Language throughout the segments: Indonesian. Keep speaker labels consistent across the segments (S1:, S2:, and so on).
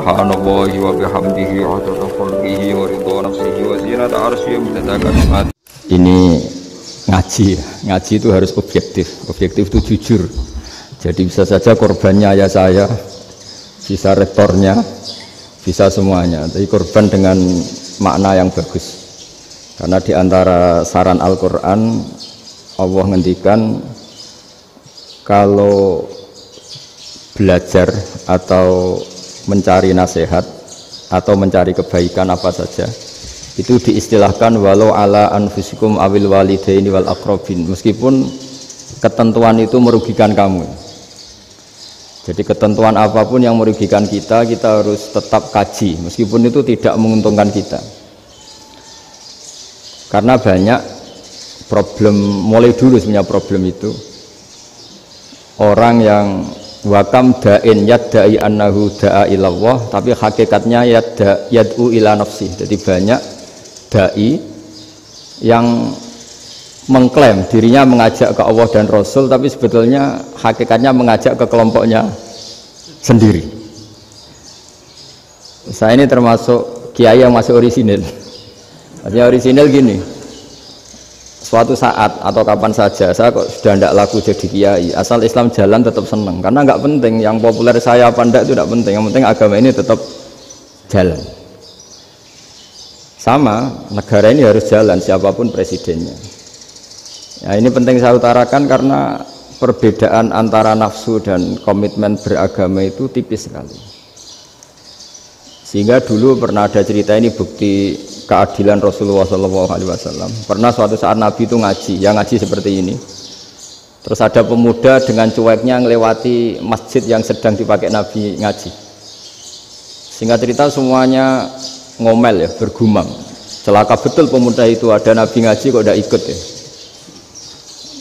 S1: subhanallahi wa bihamdihi adada khalqihi wa ridha nafsihi wa zinata arsyihi wa midada kalimatihi. Ini ngaji itu harus objektif itu jujur. Jadi bisa saja korbannya ayah saya, bisa rektornya, bisa semuanya. Tapi korban dengan makna yang bagus. Karena di antara saran Al-Quran, Allah ngendikan kalau belajar atau mencari nasihat atau mencari kebaikan apa saja, itu diistilahkan walau ala anfusikum awil walidaini wal aqrabin, meskipun ketentuan itu merugikan kamu. Jadi ketentuan apapun yang merugikan kita, kita harus tetap kaji meskipun itu tidak menguntungkan kita. Karena banyak problem, mulai dulu sebenarnya problem itu orang yang wakam da'in yadda'i annahu da'a ilallah, tapi hakikatnya yad'u ila nafsi. Jadi banyak da'i yang mengklaim dirinya mengajak ke Allah dan Rasul, tapi sebetulnya hakikatnya mengajak ke kelompoknya sendiri. Saya ini termasuk kiai yang masih orisinil. Artinya orisinil gini, suatu saat atau kapan saja saya kok sudah tidak laku jadi kiai, asal Islam jalan tetap senang, karena nggak penting yang populer saya apa enggak, itu tidak penting, yang penting agama ini tetap jalan. Sama, negara ini harus jalan siapapun presidennya. Ya, ini penting saya utarakan karena perbedaan antara nafsu dan komitmen beragama itu tipis sekali. Sehingga dulu pernah ada cerita, ini bukti keadilan Rasulullah SAW. Pernah suatu saat Nabi itu ngaji, yang ngaji seperti ini. Terus ada pemuda dengan cueknya melewati masjid yang sedang dipakai Nabi ngaji. Singkat cerita semuanya ngomel ya, bergumam. Celaka betul pemuda itu, ada Nabi ngaji kok tidak ikut ya.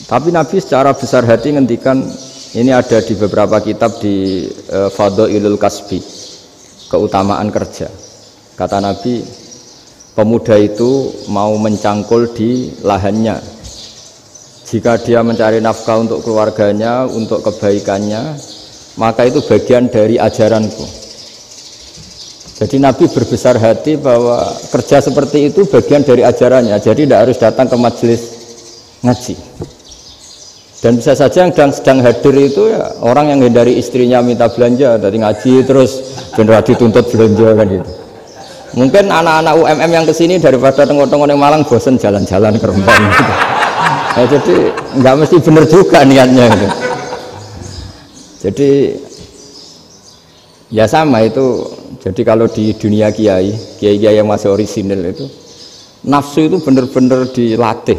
S1: Tapi Nabi secara besar hati ngendikan, ini ada di beberapa kitab di Fadhailul Kasbi, keutamaan kerja. Kata Nabi, pemuda itu mau mencangkul di lahannya. Jika dia mencari nafkah untuk keluarganya, untuk kebaikannya, maka itu bagian dari ajaranku. Jadi Nabi berbesar hati bahwa kerja seperti itu bagian dari ajarannya. Jadi tidak harus datang ke majelis ngaji. Dan bisa saja yang sedang hadir itu ya orang yang hindari istrinya minta belanja, dari ngaji terus benar dituntut belanja kan gitu. Mungkin anak-anak UMM yang kesini daripada tengok-tengok yang Malang bosan jalan-jalan ke Rembang gitu. Nah, jadi nggak mesti benar juga niatnya gitu. Jadi ya sama itu. Jadi kalau di dunia kiai yang masih orisinil itu, nafsu itu benar-benar dilatih.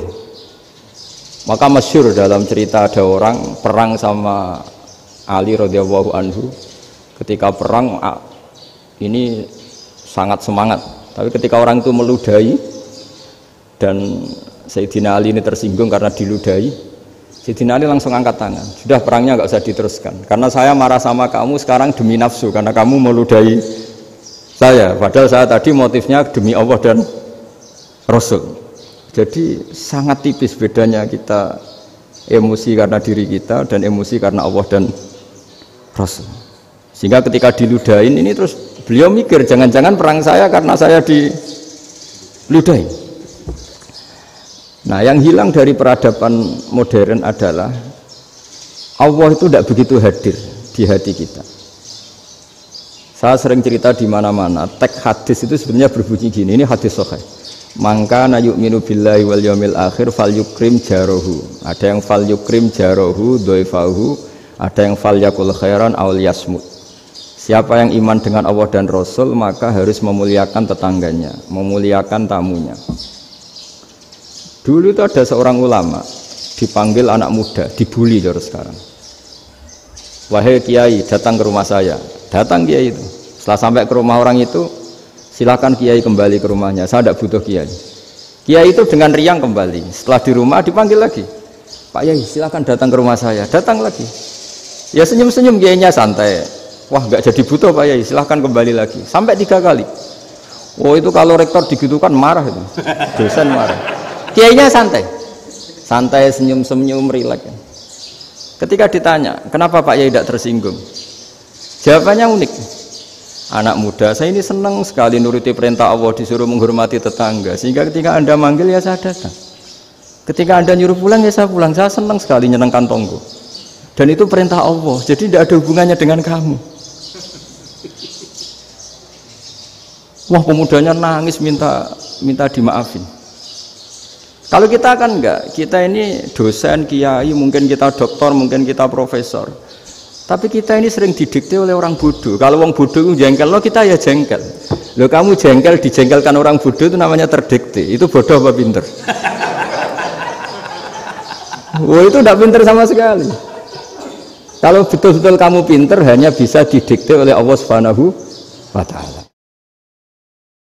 S1: Maka masyhur dalam cerita ada orang perang sama Ali radhiyallahu anhu. Ketika perang ini sangat semangat, tapi ketika orang itu meludahi dan Sayyidina Ali ini tersinggung karena diludahi, Sayyidina Ali langsung angkat tangan, sudah perangnya nggak usah diteruskan karena saya marah sama kamu sekarang demi nafsu, karena kamu meludahi saya, padahal saya tadi motifnya demi Allah dan Rasul. Jadi sangat tipis bedanya kita emosi karena diri kita dan emosi karena Allah dan Rasul. Sehingga ketika diludahin ini terus beliau mikir, jangan-jangan perang saya karena saya diludahi. Nah, yang hilang dari peradaban modern adalah Allah itu tidak begitu hadir di hati kita. Saya sering cerita di mana-mana, teks hadis itu sebenarnya berbunyi gini, ini hadis sahih. Mangka na yu'minu billahi wal yaumil akhir fal yukrim jarohu. Ada yang fal yukrim jarohu doifahu, ada yang fal yakul khairan aul yasmut. Siapa yang iman dengan Allah dan Rasul maka harus memuliakan tetangganya, memuliakan tamunya. Dulu itu ada seorang ulama dipanggil anak muda, dibully terus sekarang. Wahai kiai, datang ke rumah saya. Datang kiai itu. Setelah sampai ke rumah orang itu, silakan kiai kembali ke rumahnya, saya tidak butuh kiai. Kiai itu dengan riang kembali. Setelah di rumah dipanggil lagi, Pak Yai silakan datang ke rumah saya. Datang lagi, ya senyum-senyum kiainya santai. Wah nggak jadi butuh Pak Yai, silahkan kembali lagi. Sampai 3 kali. Oh itu kalau rektor digitukan marah itu, dosen marah. Kiainya santai, santai senyum-senyum rileks. Ketika ditanya kenapa Pak Yai tidak tersinggung, jawabannya unik. anak muda, saya ini senang sekali nuruti perintah Allah, disuruh menghormati tetangga, sehingga ketika Anda manggil ya saya datang, ketika Anda nyuruh pulang ya saya pulang, saya senang sekali nyenengkan tonggo, dan itu perintah Allah, jadi tidak ada hubungannya dengan kamu. Wah, pemudanya nangis minta dimaafin. Kalau kita kan enggak, kita ini dosen, kiai, mungkin kita doktor, mungkin kita profesor. Tapi kita ini sering didikte oleh orang bodoh. Kalau orang bodoh itu jengkel, lo kita ya jengkel. Lo kamu jengkel, dijengkelkan orang bodoh itu namanya terdikte. Itu bodoh apa pinter? Wah, itu tidak pinter sama sekali. Kalau betul-betul kamu pinter, hanya bisa didikte oleh Allah Subhanahu wa Ta'ala.